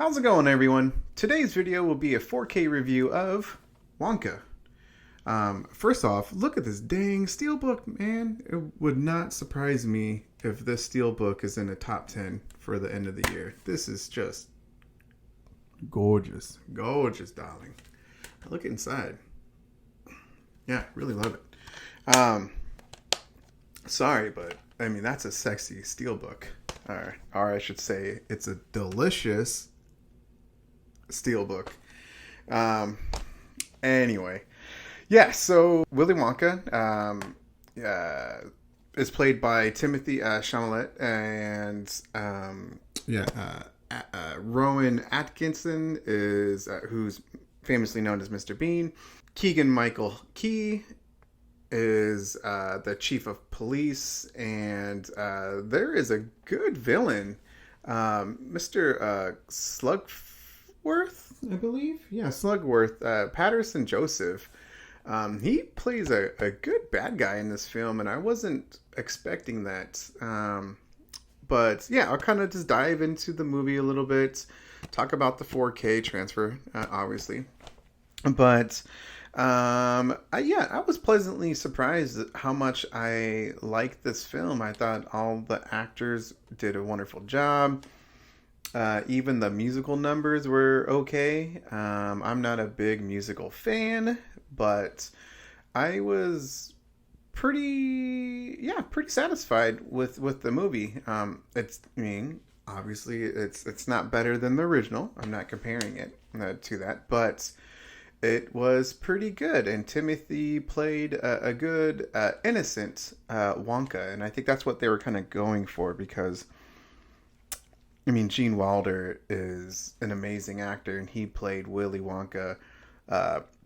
How's it going, everyone? Today's video will be a 4K review of Wonka. First off, look at this dang steelbook, man. It would not surprise me if this steelbook is in the top 10 for the end of the year. This is just gorgeous. Gorgeous, darling. Look inside. Yeah, really love it. Sorry, but I mean, that's a sexy steelbook. Or I should say, it's a delicious steelbook. Anyway, yeah. So Willy Wonka is played by Timothy Chalamet and Rowan Atkinson is who's famously known as Mr. Bean. Keegan Michael Key is the chief of police, and there is a good villain, Mr. Slugworth, I believe. Yeah, Slugworth, Patterson Joseph. He plays a good bad guy in this film, and I wasn't expecting that. But yeah, I'll kind of just dive into the movie a little bit, talk about the 4K transfer, obviously. But I was pleasantly surprised at how much I liked this film. I thought all the actors did a wonderful job. Even the musical numbers were okay. I'm not a big musical fan, but I was pretty satisfied with the movie. Obviously it's not better than the original. I'm not comparing it to that, but it was pretty good, and Timothy played a good, innocent Wonka, and I think that's what they were kind of going for, because, I mean, Gene Wilder is an amazing actor, and he played Willy Wonka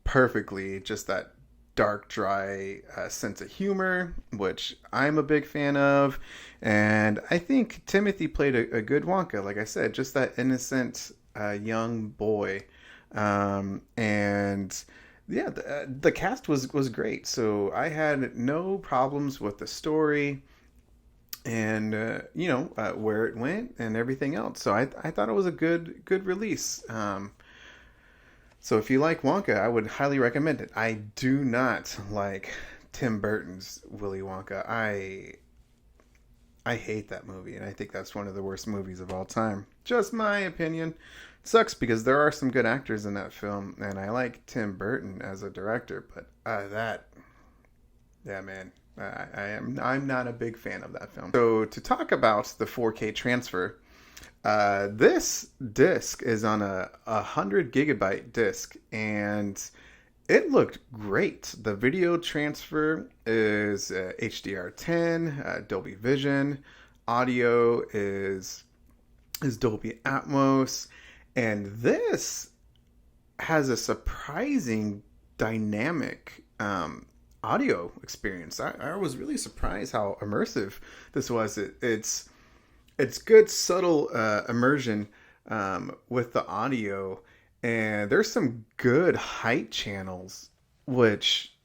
perfectly, just that dark, dry sense of humor, which I'm a big fan of, and I think Timothy played a good Wonka, like I said, just that innocent young boy. And yeah, the cast was great. So I had no problems with the story and, where it went and everything else. So I thought it was a good release. So if you like Wonka, I would highly recommend it. I do not like Tim Burton's Willy Wonka. I hate that movie, and I think that's one of the worst movies of all time. Just my opinion. Sucks because there are some good actors in that film, and I like Tim Burton as a director, but I'm not a big fan of that film. So to talk about the 4K transfer, this disc is on a 100 gigabyte disc, and it looked great. The video transfer is HDR10, Dolby Vision. Audio is Dolby Atmos. And this has a surprising dynamic audio experience. I was really surprised how immersive this was. It's good, subtle immersion with the audio. And there's some good height channels, which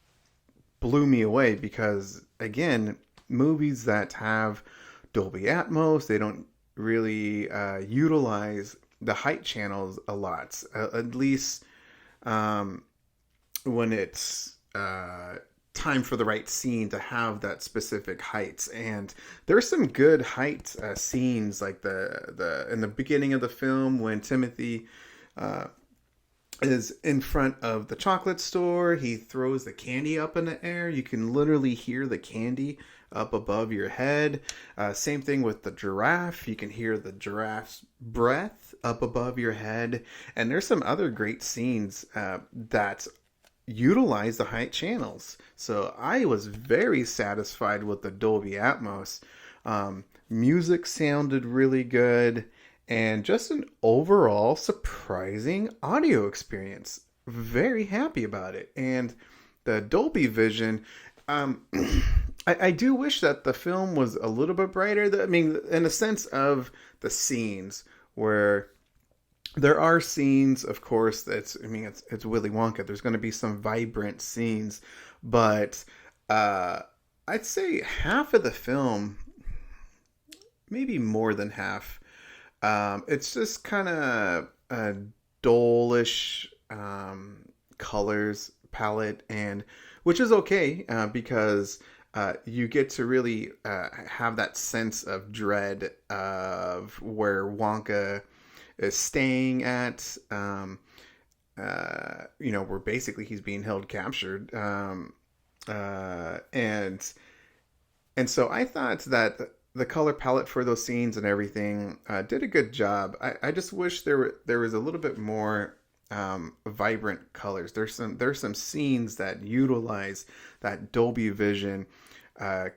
blew me away because, again, movies that have Dolby Atmos, they don't really utilize the height channels a lot, at least when it's time for the right scene to have that specific heights. And there's some good height scenes, like the in the beginning of the film when Timothy is in front of the chocolate store. He throws the candy up in the air. You can literally hear the candy up above your head. Same thing with the giraffe. You can hear the giraffe's breath up above your head. And there's some other great scenes that utilize the height channels. So I was very satisfied with the Dolby Atmos. Music sounded really good. And just an overall surprising audio experience. Very happy about it. And the Dolby Vision, I do wish that the film was a little bit brighter. I mean, in a sense of the scenes, where there are scenes, of course, it's Willy Wonka. There's going to be some vibrant scenes. But I'd say half of the film, maybe more than half, it's just kind of uh, dullish colors palette, and which is okay because you get to really have that sense of dread of where Wonka is staying at. Where basically he's being held captured, uh, and and so I thought that the color palette for those scenes and everything did a good job. I just wish there was a little bit more vibrant colors. There's some scenes that utilize that Dolby Vision, uh,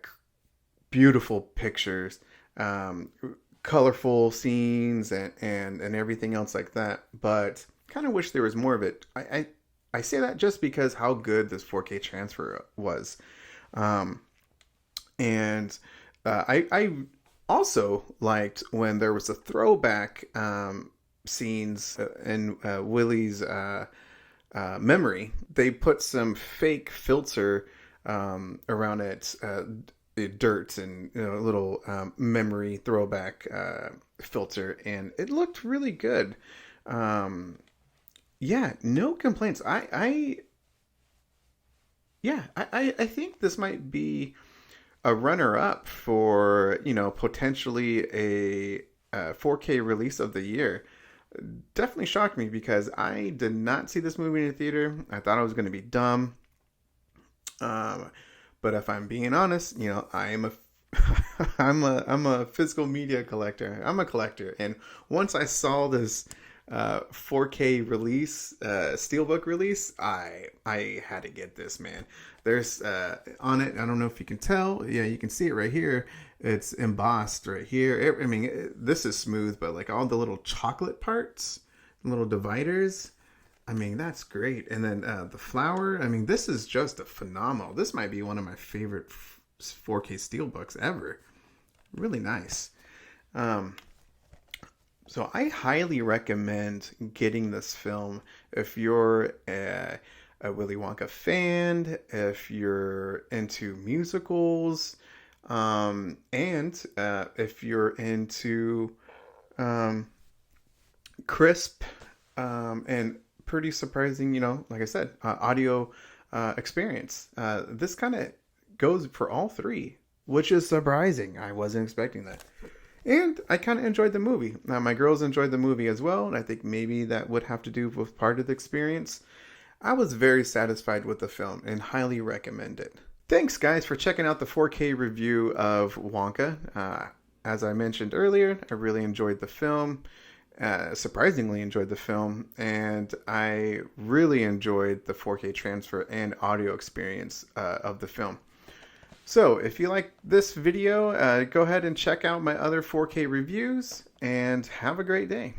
beautiful pictures, um, colorful scenes, and everything else like that. But kind of wish there was more of it. I say that just because how good this 4K transfer was. Um, and I also liked when there was a throwback scenes in Willie's memory. They put some fake filter around it, dirt and a little memory throwback filter, and it looked really good. Yeah, no complaints. I think this might be a runner up for, potentially a 4K release of the year. Definitely shocked me because I did not see this movie in the theater. I thought it was going to be dumb. Um, but if I'm being honest, I am a I'm a physical media collector. I'm a collector, and once I saw this 4K release, steelbook release, I had to get this, man. There's on it. I don't know if you can tell. Yeah, you can see it right here. It's embossed right here. I mean, this is smooth, but like all the little chocolate parts, little dividers. I mean, that's great. And then the flower. I mean, this is just a phenomenal. This might be one of my favorite 4K steelbooks ever. Really nice. Um, so I highly recommend getting this film if you're a Willy Wonka fan, if you're into musicals, and if you're into um, crisp and pretty surprising, like I said, audio experience. This kind of goes for all three, which is surprising. I wasn't expecting that. And I kind of enjoyed the movie. My girls enjoyed the movie as well, and I think maybe that would have to do with part of the experience. I was very satisfied with the film and highly recommend it. Thanks, guys, for checking out the 4K review of Wonka. As I mentioned earlier, I really enjoyed the film, surprisingly enjoyed the film, and I really enjoyed the 4K transfer and audio experience of the film. So if you like this video, go ahead and check out my other 4K reviews, and have a great day.